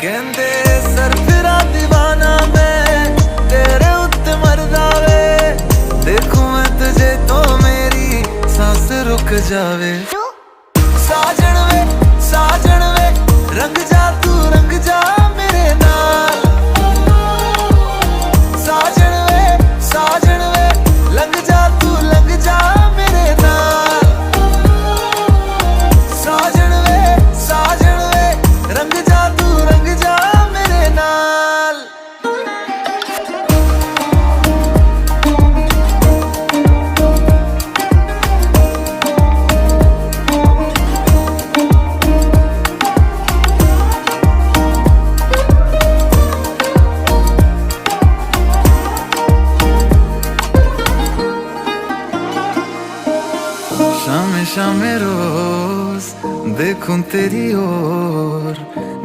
कहते सरफिरा दीवाना मैं तेरे उत्ते मरदा वे, देखूं मैं तुझे तो मेरी सांस रुक जावे। साजन वे रंग जा तू रंग जा मेरे नाल। साजन वे लंग जा तू लंग जा मेरे नाल। साजन वे रंग जा तू रंग जा मेरे नाल। शामे शामे रोज देखूं तेरी ओर,